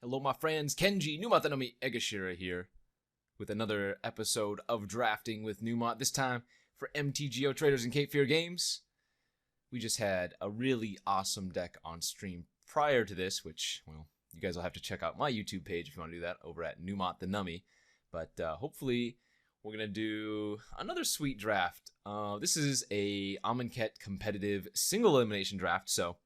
Hello, my friends. Kenji, Numot Nami Egashira here with another episode of Drafting with Numot. This time for MTGO Traders and Cape Fear Games. We just had a really awesome deck on stream prior to this, which, well, you guys will have to check out my YouTube page if you want to do that over at Numot the Nummy. But hopefully we're going to do another sweet draft. This is a Amonkhet competitive single elimination draft, so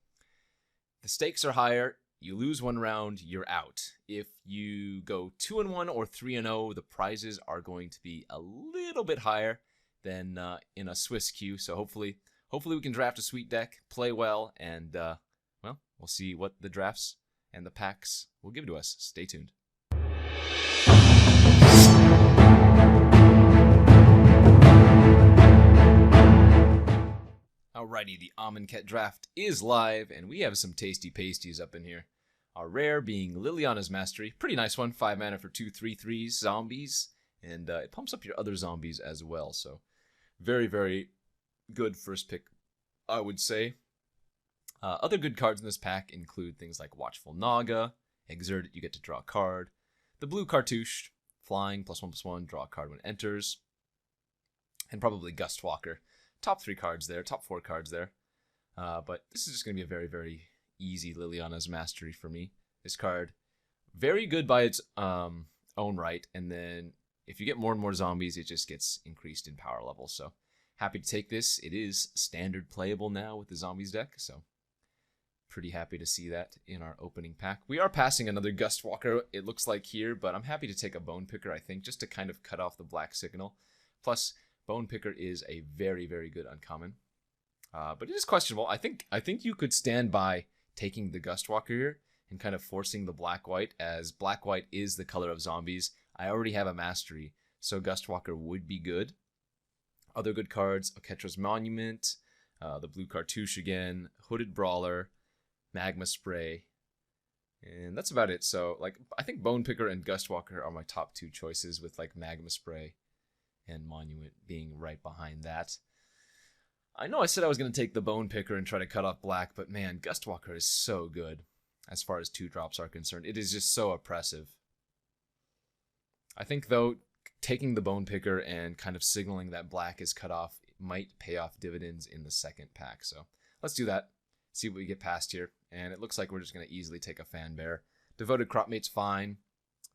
the stakes are higher. You lose one round, you're out. If you go 2-1 or 3-0, the prizes are going to be a little bit higher than in a Swiss queue. So hopefully we can draft a sweet deck, play well, and well, we'll see what the drafts and the packs will give to us. Stay tuned. Alrighty, the Amonkhet draft is live, and we have some tasty pasties up in here. Our rare being Liliana's Mastery. Pretty nice one. 5 mana for 2 3/3 zombies. And it pumps up your other zombies as well. So very, very good first pick, I would say. Other good cards in this pack include things like Watchful Naga. Exert it, you get to draw a card. The blue cartouche. Flying, +1/+1. Draw a card when it enters. And probably Gustwalker. Top 3 cards there. Top 4 cards there. But this is just going to be a very, very easy Liliana's Mastery for me. This card, very good by its own right, and then if you get more and more zombies, it just gets increased in power level. So happy to take this. It is standard playable now with the zombies deck, so pretty happy to see that in our opening pack. We are passing another Gustwalker, it looks like here, but I'm happy to take a Bone Picker, I think, just to kind of cut off the black signal. Plus, Bone Picker is a very, very good uncommon. But it is questionable. I think you could stand by taking the Gustwalker here and kind of forcing the black-white, as black-white is the color of zombies. I already have a Mastery, so Gustwalker would be good. Other good cards, Oketra's Monument, the blue cartouche again, Hooded Brawler, Magma Spray, and that's about it. So, like, I think Bone Picker and Gustwalker are my top 2 choices, with, like, Magma Spray and Monument being right behind that. I know I said I was going to take the Bone Picker and try to cut off black, but man, Gustwalker is so good as far as 2-drops are concerned. It is just so oppressive. I think, though, taking the Bone Picker and kind of signaling that black is cut off might pay off dividends in the second pack. So let's do that, see what we get past here. And it looks like we're just going to easily take a Fan Bear. Devoted Cropmate's fine.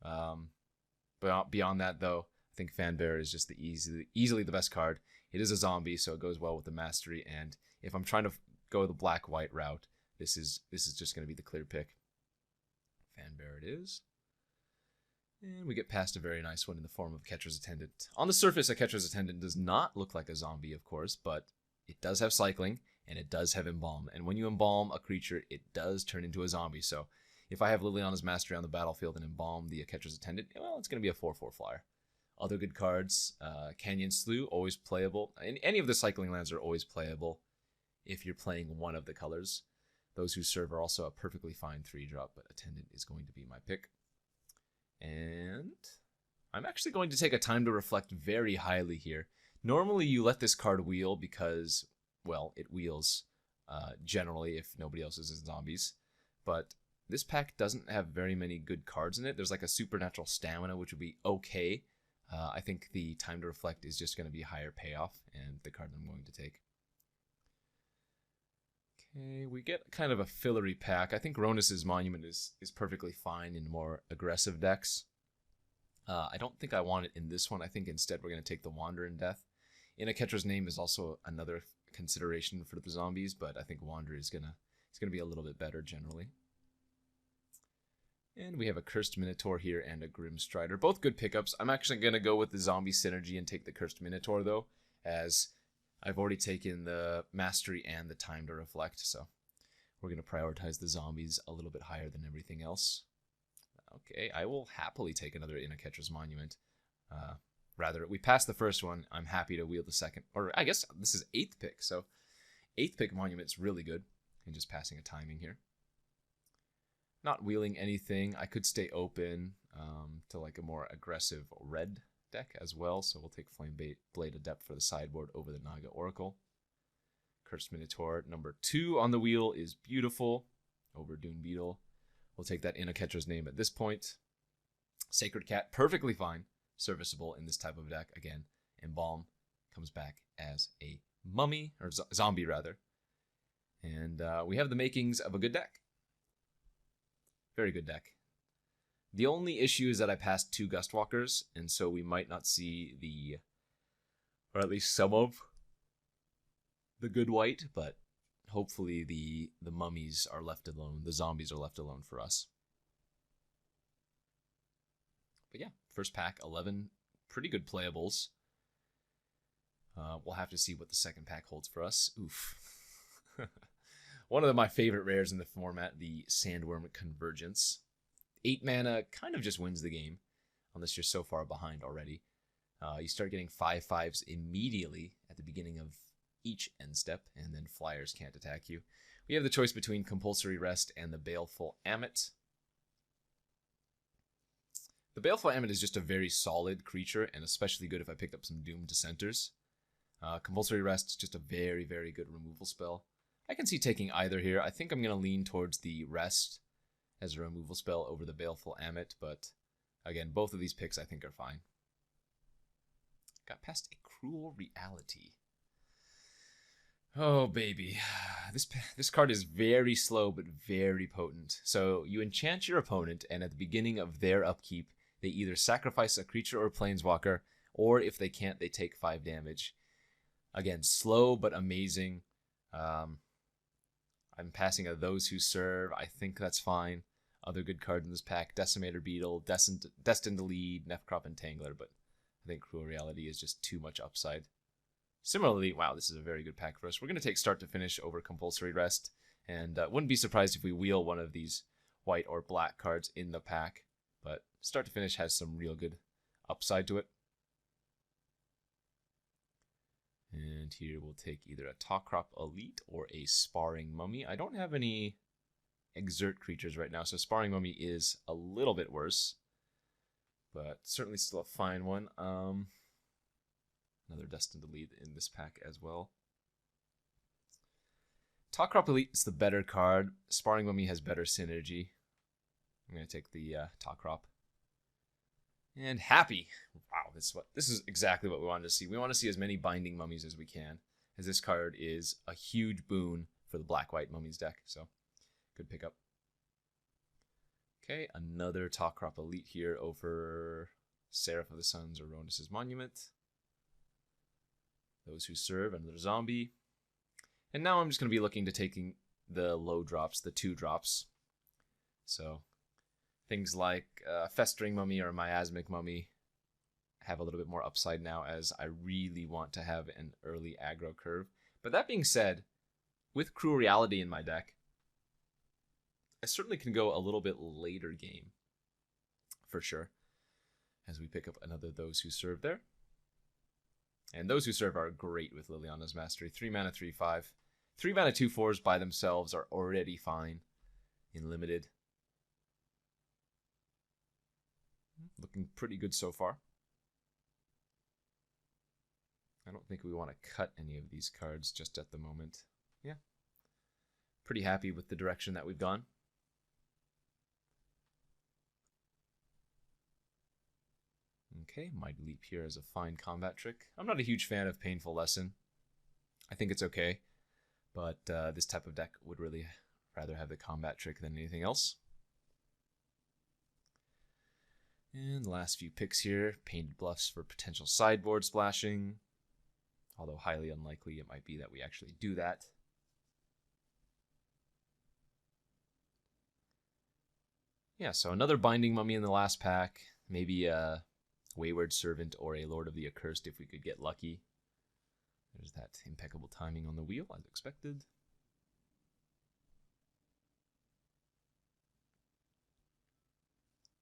But beyond that, though, I think Fan Bear is just easily the best card. It is a zombie, so it goes well with the Mastery, and if I'm trying to go the black-white route, this is just going to be the clear pick. Fan Bear it is. And we get past a very nice one in the form of Catcher's Attendant. On the surface, a Catcher's Attendant does not look like a zombie, of course, but it does have cycling, and it does have Embalm. And when you Embalm a creature, it does turn into a zombie. So if I have Liliana's Mastery on the battlefield and Embalm the Catcher's Attendant, well, it's going to be a 4/4 flyer. Other good cards, Canyon Slough, always playable. And any of the cycling lands are always playable if you're playing one of the colors. Those Who Serve are also a perfectly fine 3-drop, but Attendant is going to be my pick. And I'm actually going to take a Time to Reflect very highly here. Normally you let this card wheel because, well, it wheels generally if nobody else is in zombies. But this pack doesn't have very many good cards in it. There's like a Supernatural Stamina, which would be okay. I think the Time to Reflect is just going to be higher payoff, and the card I'm going to take. Okay, we get kind of a fillery pack. I think Ronus's Monument is perfectly fine in more aggressive decks. I don't think I want it in this one. I think instead we're going to take the Wander in Death. Innaketra's Name is also another consideration for the zombies, but I think Wander is gonna be a little bit better generally. And we have a Cursed Minotaur here and a Grim Strider. Both good pickups. I'm actually going to go with the Zombie Synergy and take the Cursed Minotaur, though, as I've already taken the Mastery and the Time to Reflect. So we're going to prioritize the zombies a little bit higher than everything else. Okay, I will happily take another Innaketra's Monument. Rather, we passed the first one. I'm happy to wheel the second. Or I guess this is 8th pick, so 8th pick Monument's really good. And just passing a timing here. Not wheeling anything. I could stay open to like a more aggressive red deck as well. So we'll take Flame Blade Adept for the sideboard over the Naga Oracle. Cursed Minotaur number 2 on the wheel is beautiful over Dune Beetle. We'll take that in a catcher's name at this point. Sacred Cat, perfectly fine. Serviceable in this type of deck. Again, Embalm comes back as a mummy, or zombie rather. And we have the makings of a good deck. Very good deck. The only issue is that I passed 2 Gustwalkers, and so we might not see the, or at least some of, the good white, but hopefully the mummies are left alone, the zombies are left alone for us. But yeah, first pack, 11 pretty good playables. We'll have to see what the second pack holds for us. Oof. One of my favorite rares in the format, the Sandworm Convergence. 8 mana kind of just wins the game, unless you're so far behind already. You start getting 5/5s immediately at the beginning of each end step, and then flyers can't attack you. We have the choice between Compulsory Rest and the Baleful Ammit. The Baleful Ammit is just a very solid creature, and especially good if I picked up some Doomed Dissenters. Compulsory Rest is just a very, very good removal spell. I can see taking either here. I think I'm going to lean towards the Rest as a removal spell over the Baleful Ammit, but again, both of these picks I think are fine. Got past a Cruel Reality. Oh, baby. This card is very slow, but very potent. So you enchant your opponent, and at the beginning of their upkeep, they either sacrifice a creature or planeswalker, or if they can't, they take 5 damage. Again, slow, but amazing. I'm passing a Those Who Serve. I think that's fine. Other good cards in this pack, Decimator Beetle, Destined to Lead, Nefcrop Entangler, but I think Cruel Reality is just too much upside. Similarly, wow, this is a very good pack for us. We're going to take Start to Finish over Compulsory Rest, and wouldn't be surprised if we wheel one of these white or black cards in the pack, but Start to Finish has some real good upside to it. And here we'll take either a Talkrop Elite or a Sparring Mummy. I don't have any Exert creatures right now, so Sparring Mummy is a little bit worse, but certainly still a fine one. Another Destined to Lead in this pack as well. Talkrop Elite is the better card. Sparring Mummy has better synergy. I'm going to take the Talkrop. And Happy. Wow, this is exactly what we wanted to see. We want to see as many Binding Mummies as we can, as this card is a huge boon for the Black-White Mummies deck, so good pickup. Okay, another Talkrop Elite here over Seraph of the Suns or Ronus' Monument. Those Who Serve, another zombie. And now I'm just going to be looking to taking the low drops, the 2 drops. So things like Festering Mummy or Miasmic Mummy have a little bit more upside now, as I really want to have an early aggro curve. But that being said, with Cruel Reality in my deck, I certainly can go a little bit later game, for sure, as we pick up another Those Who Serve there. And Those Who Serve are great with Liliana's Mastery. 3 mana, 3/5. 3 mana, 2/4s by themselves are already fine in Limited. Looking pretty good so far. I don't think we want to cut any of these cards just at the moment. Yeah. Pretty happy with the direction that we've gone. Okay, Mighty Leap here is a fine combat trick. I'm not a huge fan of Painful Lesson. I think it's okay, but this type of deck would really rather have the combat trick than anything else. And the last few picks here, Painted Bluffs for potential sideboard splashing, although highly unlikely it might be that we actually do that. Yeah, so another Binding Mummy in the last pack, maybe a Wayward Servant or a Lord of the Accursed if we could get lucky. There's that impeccable timing on the wheel, as expected.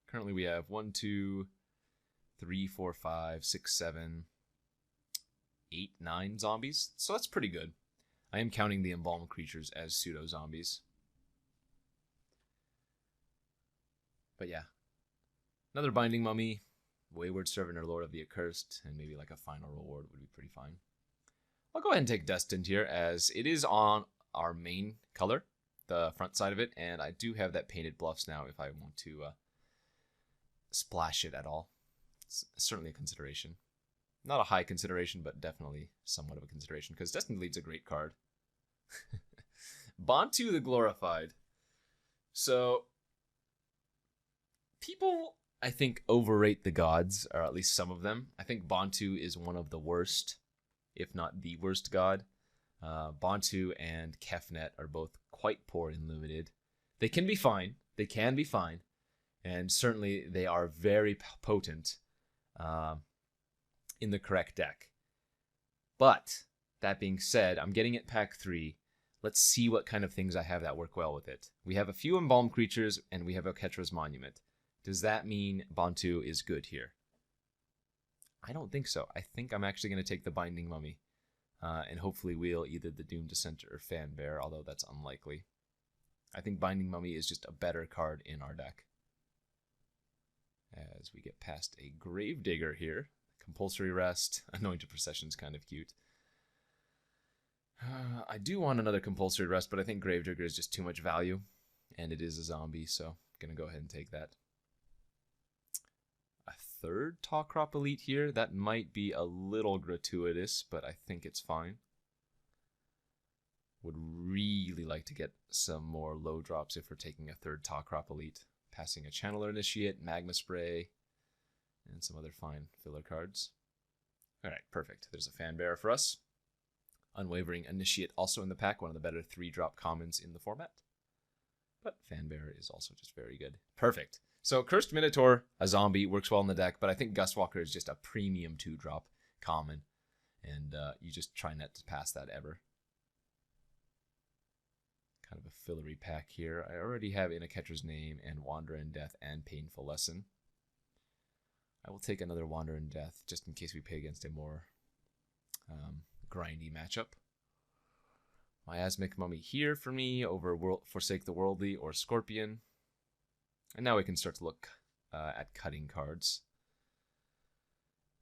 Currently we have 1, 2, 3, 4, 5, 6, 7, 8, 9 zombies. So that's pretty good. I am counting the embalmed creatures as pseudo-zombies. But yeah. Another Binding Mummy, Wayward Servant or Lord of the Accursed, and maybe like a final reward would be pretty fine. I'll go ahead and take Destined here, as it is on our main color. the front side of it, and I do have that painted bluffs now if I want to splash it at all. It's certainly a consideration. Not a high consideration, but definitely somewhat of a consideration, because Destiny Lead's a great card. Bantu the Glorified. So, people, I think, overrate the gods, or at least some of them. I think Bantu is one of the worst, if not the worst god. Bantu and Kefnet are both quite poor in limited. They can be fine. They can be fine. And certainly they are very potent in the correct deck. But, that being said, I'm getting it pack 3. Let's see what kind of things I have that work well with it. We have a few embalmed creatures, and we have a Ketra's Monument. Does that mean Bantu is good here? I don't think so. I think I'm actually going to take the Binding Mummy. And hopefully wheel either the Doom Dissenter or Fanbear, although that's unlikely. I think Binding Mummy is just a better card in our deck. As we get past a Gravedigger here. Compulsory Rest. Anointed Procession's kind of cute. I do want another Compulsory Rest, but I think Gravedigger is just too much value. And it is a zombie, so I'm going to go ahead and take that. A third Tall Crop Elite here. That might be a little gratuitous, but I think it's fine. Would really like to get some more low drops if we're taking a third Tall Crop Elite. Passing a Channeler Initiate, Magma Spray, and some other fine filler cards. Alright, perfect. There's a Fanbearer for us. Unwavering Initiate also in the pack, one of the better 3-drop commons in the format. But Fanbearer is also just very good. Perfect. So Cursed Minotaur, a zombie, works well in the deck, but I think Gustwalker is just a premium 2-drop common. And you just try not to pass that ever. Kind of a fillery pack here. I already have In a Catcher's Name and Wander in Death and Painful Lesson. I will take another Wander in Death just in case we play against a more grindy matchup. Miasmic Mummy here for me over Forsake the Worldly or Scorpion. And now we can start to look at cutting cards.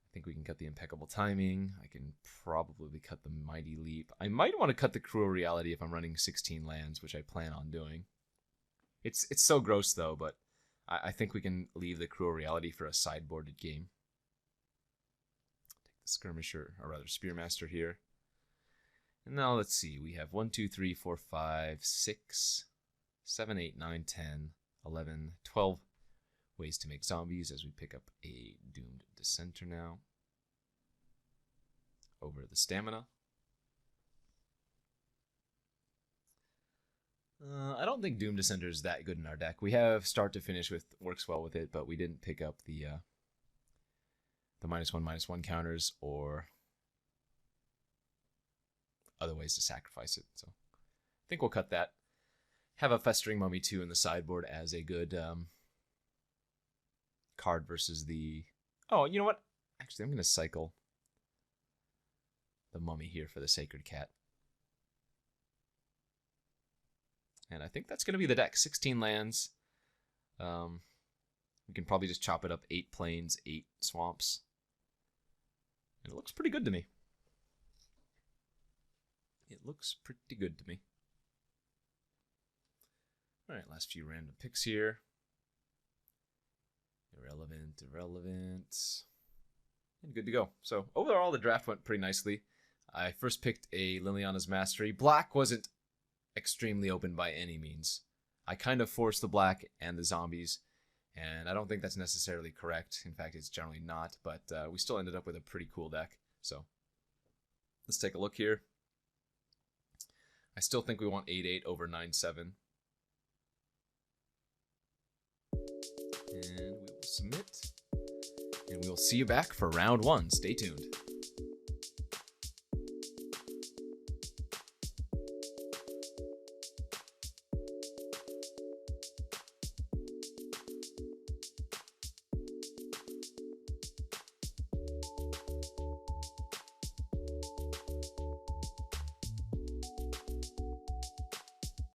I think we can cut the Impeccable Timing. I can probably cut the Mighty Leap. I might want to cut the Cruel Reality if I'm running 16 lands, which I plan on doing. It's so gross though, but I think we can leave the Cruel Reality for a sideboarded game. Take the Skirmisher, or rather Spearmaster here. And now let's see, we have 1, 2, 3, 4, 5, 6, 7, 8, 9, 10, 11, 12 ways to make zombies as we pick up a Doomed Dissenter now. Over the Stamina. I don't think Doomed Dissenter is that good in our deck. We have Start to Finish with works well with it, but we didn't pick up the -1/-1 counters or other ways to sacrifice it. So I think we'll cut that. Have a Festering Mummy 2 in the sideboard as a good card versus the... Oh, you know what? Actually, I'm going to cycle the Mummy here for the Sacred Cat. And I think that's going to be the deck. 16 lands. We can probably just chop it up 8 plains, 8 swamps. And it looks pretty good to me. It looks pretty good to me. Alright, last few random picks here. Irrelevant. And good to go. So, overall, the draft went pretty nicely. I first picked a Liliana's Mastery. Black wasn't extremely open by any means. I kind of forced the black and the zombies, and I don't think that's necessarily correct. In fact, it's generally not, but we still ended up with a pretty cool deck. So, let's take a look here. I still think we want 8-8 over 9-7. And we will submit. And we will see you back for round 1. Stay tuned.